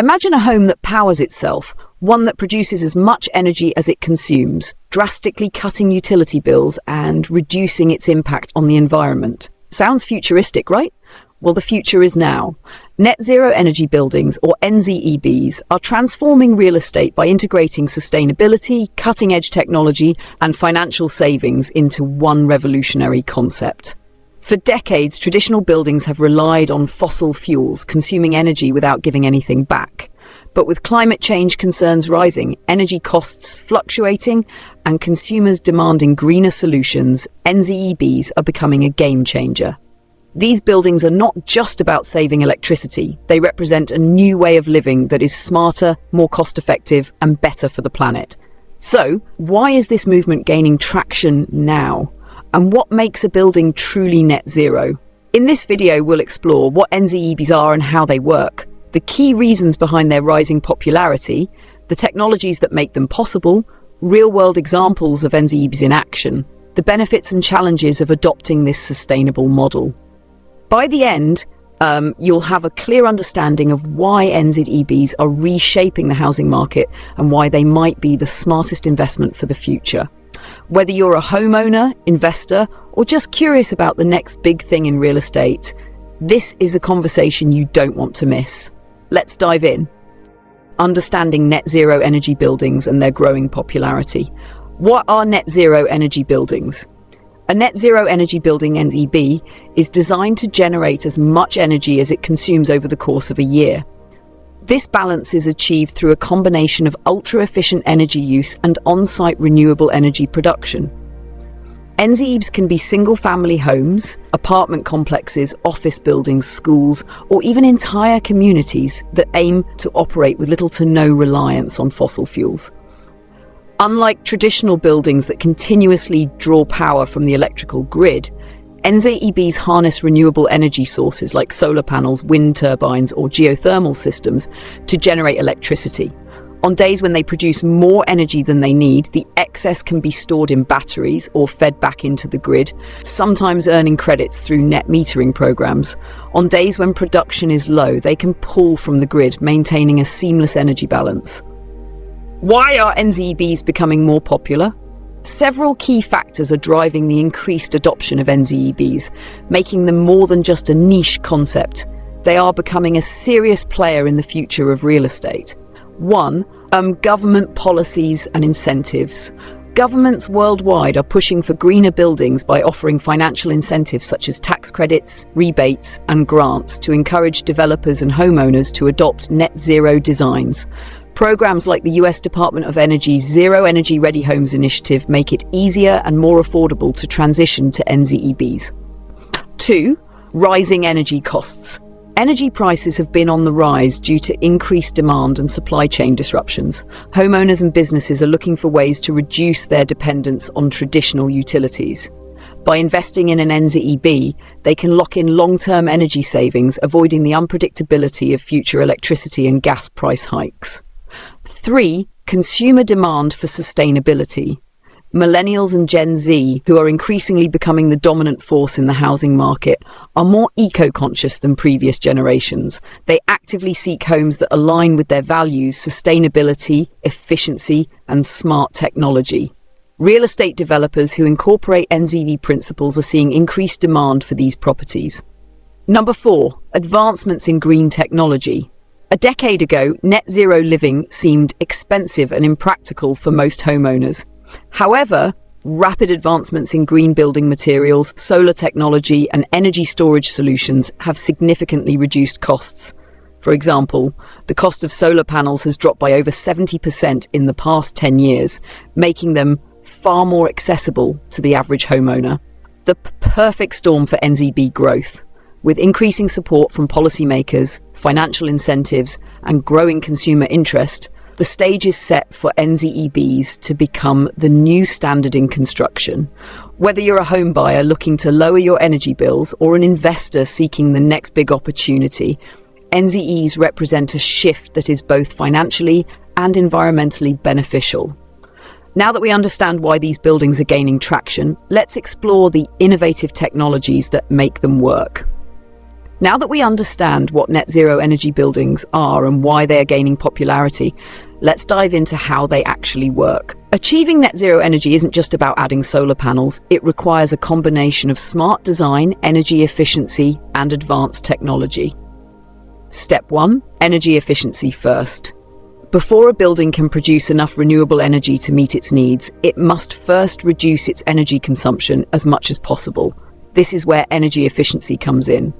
Imagine a home that powers itself, one that produces as much energy as it consumes, drastically cutting utility bills and reducing its impact on the environment. Sounds futuristic, right? Well, the future is now. Net zero energy buildings, or NZEBs, are transforming real estate by integrating sustainability, cutting-edge technology, and financial savings into one revolutionary concept. For decades, traditional buildings have relied on fossil fuels, consuming energy without giving anything back. But with climate change concerns rising, energy costs fluctuating, and consumers demanding greener solutions, NZEBs are becoming a game changer. These buildings are not just about saving electricity. They represent a new way of living that is smarter, more cost-effective, and better for the planet. So, why is this movement gaining traction now? And what makes a building truly net zero? In this video, we'll explore what NZEBs are and how they work, the key reasons behind their rising popularity, the technologies that make them possible, real-world examples of NZEBs in action, the benefits and challenges of adopting this sustainable model. By the end, you'll have a clear understanding of why NZEBs are reshaping the housing market and why they might be the smartest investment for the future. Whether you're a homeowner, investor, or just curious about the next big thing in real estate, this is a conversation you don't want to miss. Let's dive in. Understanding net zero energy buildings and their growing popularity. What are net zero energy buildings? A net zero energy building, NZEB, is designed to generate as much energy as it consumes over the course of a year. This balance is achieved through a combination of ultra-efficient energy use and on-site renewable energy production. NZEBs can be single-family homes, apartment complexes, office buildings, schools, or even entire communities that aim to operate with little to no reliance on fossil fuels. Unlike traditional buildings that continuously draw power from the electrical grid, NZEBs harness renewable energy sources like solar panels, wind turbines, or geothermal systems to generate electricity. On days when they produce more energy than they need, the excess can be stored in batteries or fed back into the grid, sometimes earning credits through net metering programs. On days when production is low, they can pull from the grid, maintaining a seamless energy balance. Why are NZEBs becoming more popular? Several key factors are driving the increased adoption of NZEBs, making them more than just a niche concept. They are becoming a serious player in the future of real estate. 1. Government policies and incentives. Governments worldwide are pushing for greener buildings by offering financial incentives such as tax credits, rebates, and grants to encourage developers and homeowners to adopt net zero designs. Programs like the US Department of Energy's Zero Energy Ready Homes initiative make it easier and more affordable to transition to NZEBs. 2. Rising energy costs. Energy prices have been on the rise due to increased demand and supply chain disruptions. Homeowners and businesses are looking for ways to reduce their dependence on traditional utilities. By investing in an NZEB, they can lock in long-term energy savings, avoiding the unpredictability of future electricity and gas price hikes. 3. Consumer demand for sustainability. Millennials and Gen Z, who are increasingly becoming the dominant force in the housing market, are more eco-conscious than previous generations. They actively seek homes that align with their values, sustainability, efficiency, and smart technology. Real estate developers who incorporate NZEB principles are seeing increased demand for these properties. Number 4. Advancements in green technology. A decade ago, net zero living seemed expensive and impractical for most homeowners. However, rapid advancements in green building materials, solar technology, and energy storage solutions have significantly reduced costs. For example, the cost of solar panels has dropped by over 70% in the past 10 years, making them far more accessible to the average homeowner. The perfect storm for NZEB growth. With increasing support from policymakers, financial incentives, and growing consumer interest, the stage is set for NZEBs to become the new standard in construction. Whether you're a home buyer looking to lower your energy bills or an investor seeking the next big opportunity, NZEs represent a shift that is both financially and environmentally beneficial. Now that we understand why these buildings are gaining traction, let's explore the innovative technologies that make them work. Now that we understand what net zero energy buildings are and why they are gaining popularity, let's dive into how they actually work. Achieving net zero energy isn't just about adding solar panels. It requires a combination of smart design, energy efficiency, and advanced technology. Step 1. Energy efficiency first. Before a building can produce enough renewable energy to meet its needs, it must first reduce its energy consumption as much as possible. This is where energy efficiency comes in.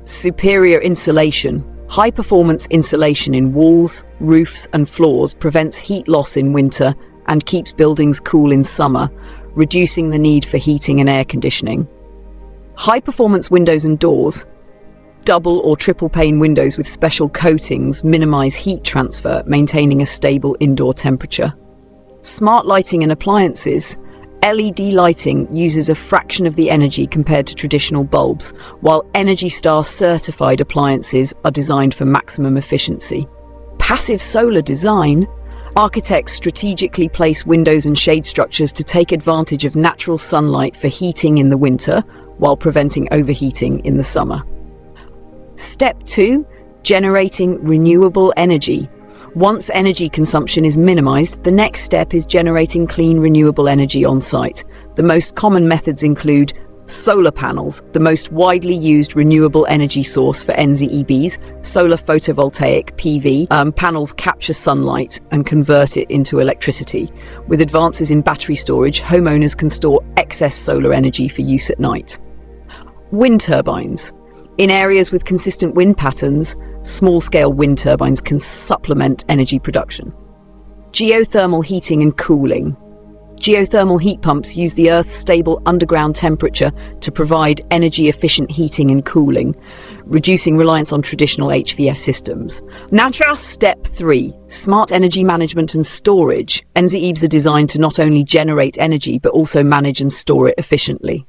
Superior insulation. High-performance insulation in walls, roofs, and floors prevents heat loss in winter and keeps buildings cool in summer, reducing the need for heating and air conditioning. High-performance windows and doors. Double or triple pane windows with special coatings minimize heat transfer, maintaining a stable indoor temperature. Smart lighting and appliances. LED lighting uses a fraction of the energy compared to traditional bulbs, while Energy Star certified appliances are designed for maximum efficiency. Passive solar design. Architects strategically place windows and shade structures to take advantage of natural sunlight for heating in the winter, while preventing overheating in the summer. Step 2. Generating renewable energy. Once energy consumption is minimized, the next step is generating clean renewable energy on site. The most common methods include solar panels, the most widely used renewable energy source for NZEBs. Solar photovoltaic (PV) panels capture sunlight and convert it into electricity. With advances in battery storage, homeowners can store excess solar energy for use at night. Wind turbines. In areas with consistent wind patterns, small-scale wind turbines can supplement energy production. Geothermal heating and cooling. Geothermal heat pumps use the Earth's stable underground temperature to provide energy-efficient heating and cooling, reducing reliance on traditional HVS systems. Now, step 3. Smart energy management and storage. NZEBs are designed to not only generate energy, but also manage and store it efficiently.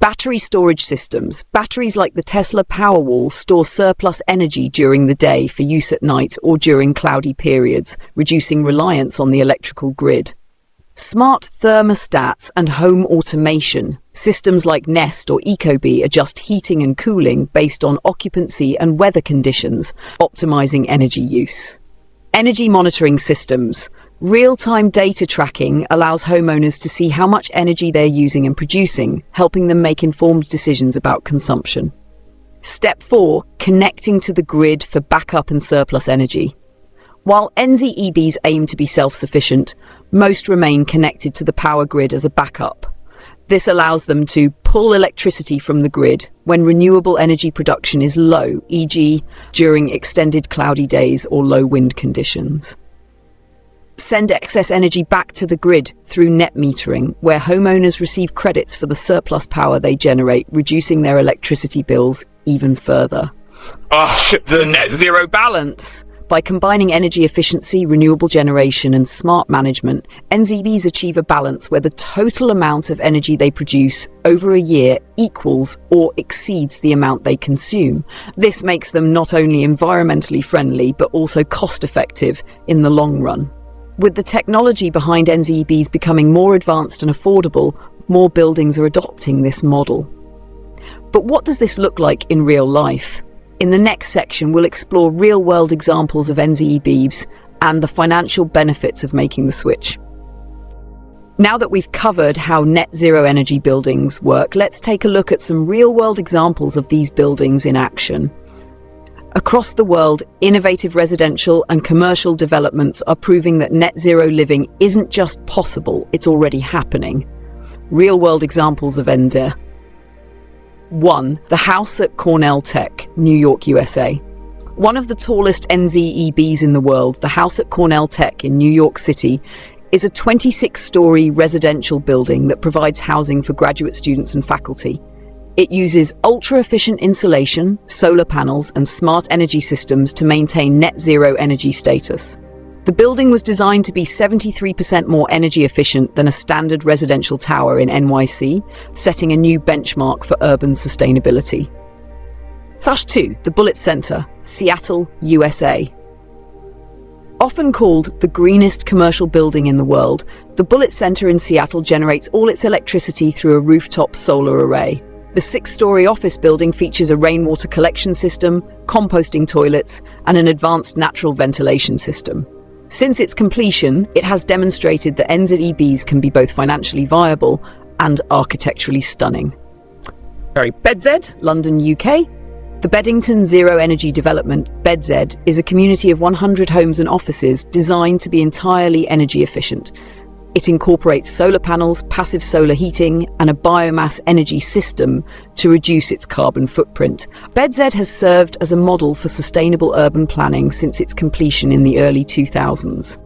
Battery storage systems. Batteries like the Tesla Powerwall store surplus energy during the day for use at night or during cloudy periods, reducing reliance on the electrical grid. Smart thermostats and home automation. Systems like Nest or Ecobee adjust heating and cooling based on occupancy and weather conditions, optimizing energy use. Energy monitoring systems. Real-time data tracking allows homeowners to see how much energy they're using and producing, helping them make informed decisions about consumption. Step 4. Connecting to the grid for backup and surplus energy. While NZEBs aim to be self-sufficient, most remain connected to the power grid as a backup. This allows them to pull electricity from the grid when renewable energy production is low, e.g., during extended cloudy days or low wind conditions. Send excess energy back to the grid through net metering, where homeowners receive credits for the surplus power they generate, reducing their electricity bills even further. The net zero Balance. By combining energy efficiency, renewable generation, and smart management, NZEBs achieve a balance where the total amount of energy they produce over a year equals or exceeds the amount they consume. This makes them not only environmentally friendly, but also cost-effective in the long run. With the technology behind NZEBs becoming more advanced and affordable, more buildings are adopting this model. But what does this look like in real life? In the next section, we'll explore real-world examples of NZEBs and the financial benefits of making the switch. Now that we've covered how net zero energy buildings work, let's take a look at some real-world examples of these buildings in action. Across the world, innovative residential and commercial developments are proving that net zero living isn't just possible, it's already happening. Real-world examples of NZEBs. 1. The House at Cornell Tech, New York, USA. One of the tallest NZEBs in the world, the House at Cornell Tech in New York City, is a 26-story residential building that provides housing for graduate students and faculty. It uses ultra-efficient insulation, solar panels, and smart energy systems to maintain net zero energy status. The building was designed to be 73% more energy efficient than a standard residential tower in NYC, setting a new benchmark for urban sustainability. 2. The Bullitt Center, Seattle, USA. Often called the greenest commercial building in the world, the Bullitt Center in Seattle generates all its electricity through a rooftop solar array. The 6-story office building features a rainwater collection system, composting toilets, and an advanced natural ventilation system. Since its completion, it has demonstrated that NZEBs can be both financially viable and architecturally stunning. BedZ, London, UK. The Beddington Zero Energy Development, BedZ, is a community of 100 homes and offices designed to be entirely energy efficient. It incorporates solar panels, passive solar heating, and a biomass energy system to reduce its carbon footprint. BedZ has served as a model for sustainable urban planning since its completion in the early 2000s.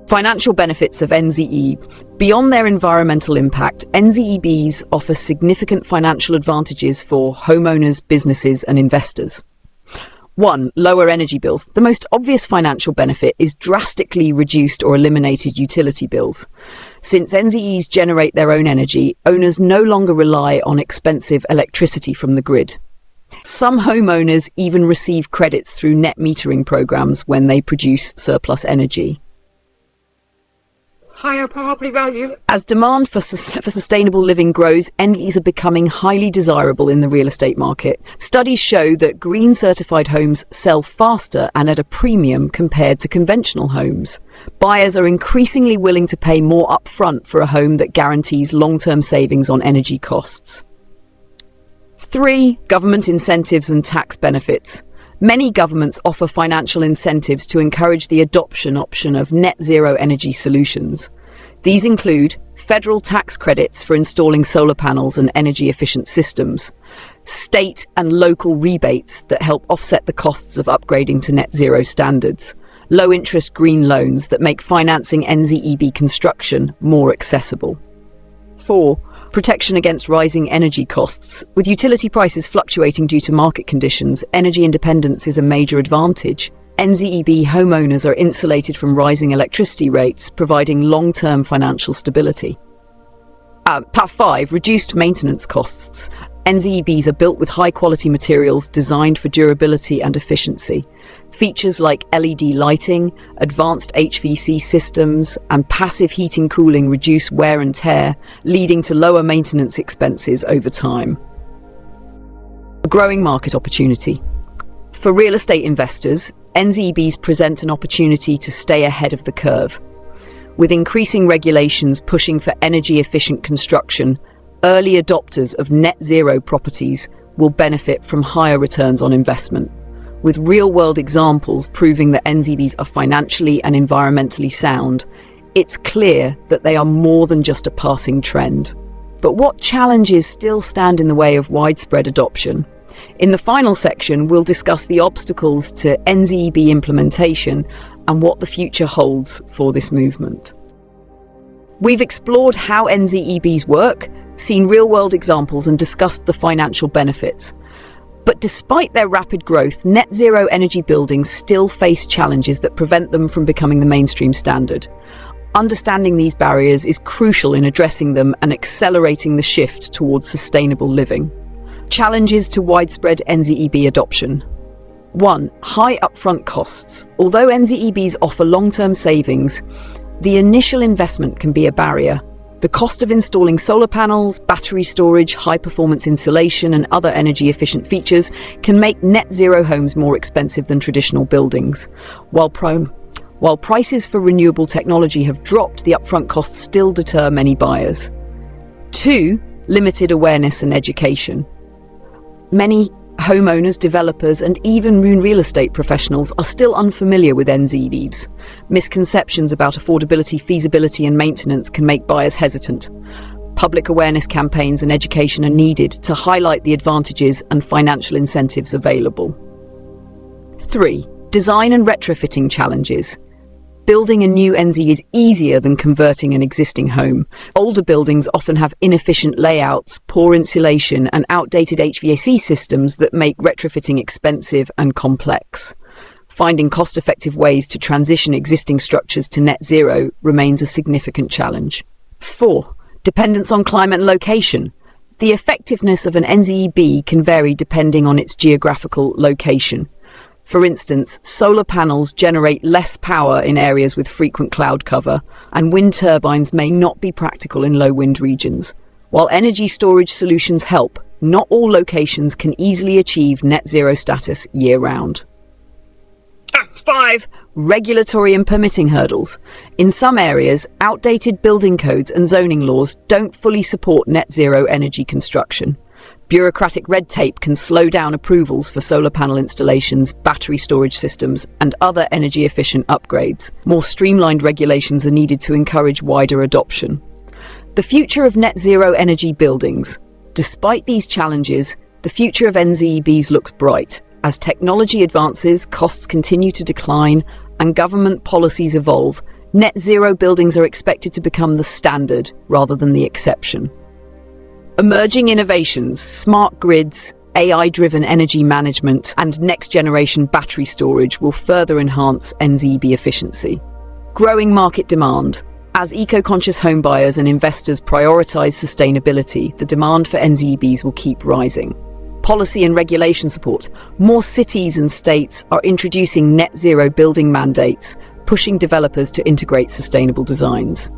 Financial benefits of NZE. Beyond their environmental impact, NZEBs offer significant financial advantages for homeowners, businesses, and investors. 1. Lower energy bills. The most obvious financial benefit is drastically reduced or eliminated utility bills. Since NZEs generate their own energy, owners no longer rely on expensive electricity from the grid. Some homeowners even receive credits through net metering programs when they produce surplus energy. Higher property value. As demand for sustainable living grows, NZEs are becoming highly desirable in the real estate market. Studies show that green certified homes sell faster and at a premium compared to conventional homes. Buyers are increasingly willing to pay more upfront for a home that guarantees long-term savings on energy costs. 3. Government incentives and tax benefits. Many governments offer financial incentives to encourage the adoption option of net zero energy solutions. These include federal tax credits for installing solar panels and energy efficient systems, state and local rebates that help offset the costs of upgrading to net zero standards, low interest green loans that make financing NZEB construction more accessible. 4. Protection against rising energy costs. With utility prices fluctuating due to market conditions, energy independence is a major advantage. NZEB homeowners are insulated from rising electricity rates, providing long-term financial stability. Part 5. Reduced maintenance costs. NZEBs are built with high-quality materials designed for durability and efficiency. Features like LED lighting, advanced HVAC systems, and passive heating cooling reduce wear and tear, leading to lower maintenance expenses over time. A growing market opportunity. For real estate investors, NZEBs present an opportunity to stay ahead of the curve. With increasing regulations pushing for energy-efficient construction, early adopters of net zero properties will benefit from higher returns on investment. With real-world examples proving that NZEBs are financially and environmentally sound, it's clear that they are more than just a passing trend. But what challenges still stand in the way of widespread adoption? In the final section, we'll discuss the obstacles to NZEB implementation and what the future holds for this movement. We've explored how NZEBs work, seen real-world examples, and discussed the financial benefits. But despite their rapid growth, net zero energy buildings still face challenges that prevent them from becoming the mainstream standard. Understanding these barriers is crucial in addressing them and accelerating the shift towards sustainable living. Challenges to widespread NZEB adoption. 1. High upfront costs. Although NZEBs offer long-term savings, the initial investment can be a barrier. The cost of installing solar panels, battery storage, high-performance insulation, and other energy-efficient features can make net zero homes more expensive than traditional buildings. While prices for renewable technology have dropped, the upfront costs still deter many buyers. 2. Limited awareness and education. Many homeowners, developers, and even real estate professionals are still unfamiliar with NZEBs. Misconceptions about affordability, feasibility, and maintenance can make buyers hesitant. Public awareness campaigns and education are needed to highlight the advantages and financial incentives available. 3. Design and retrofitting challenges. Building a new NZ is easier than converting an existing home. Older buildings often have inefficient layouts, poor insulation, and outdated HVAC systems that make retrofitting expensive and complex. Finding cost-effective ways to transition existing structures to net zero remains a significant challenge. 4. Dependence on climate and location. The effectiveness of an NZEB can vary depending on its geographical location. For instance, solar panels generate less power in areas with frequent cloud cover, and wind turbines may not be practical in low wind regions. While energy storage solutions help, not all locations can easily achieve net zero status year-round. 5. Regulatory and permitting hurdles. In some areas, outdated building codes and zoning laws don't fully support net zero energy construction. Bureaucratic red tape can slow down approvals for solar panel installations, battery storage systems, and other energy-efficient upgrades. More streamlined regulations are needed to encourage wider adoption. The future of net zero energy buildings. Despite these challenges, the future of NZEBs looks bright. As technology advances, costs continue to decline, and government policies evolve, net zero buildings are expected to become the standard rather than the exception. Emerging innovations, smart grids, AI-driven energy management, and next-generation battery storage will further enhance NZEB efficiency. Growing market demand. As eco-conscious homebuyers and investors prioritize sustainability, the demand for NZEBs will keep rising. Policy and regulation support. More cities and states are introducing net zero building mandates, pushing developers to integrate sustainable designs.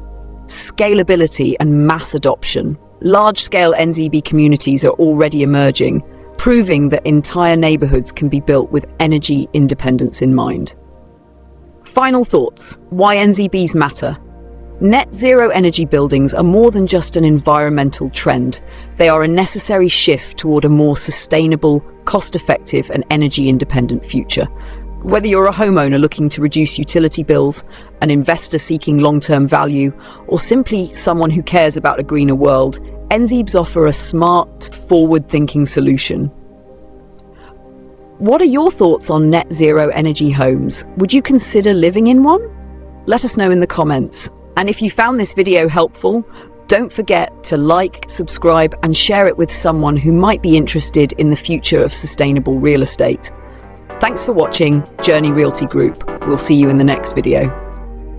Scalability and mass adoption. Large-scale NZEB communities are already emerging, proving that entire neighborhoods can be built with energy independence in mind. Final thoughts. Why NZEBs matter. Net zero energy buildings are more than just an environmental trend. They are a necessary shift toward a more sustainable, cost-effective, and energy-independent future. Whether you're a homeowner looking to reduce utility bills, an investor seeking long-term value, or simply someone who cares about a greener world, NZEBs offer a smart, forward-thinking solution. What are your thoughts on net zero energy homes? Would you consider living in one? Let us know in the comments. And if you found this video helpful, don't forget to like, subscribe, and share it with someone who might be interested in the future of sustainable real estate. Thanks for watching Journey Realty Group. We'll see you in the next video.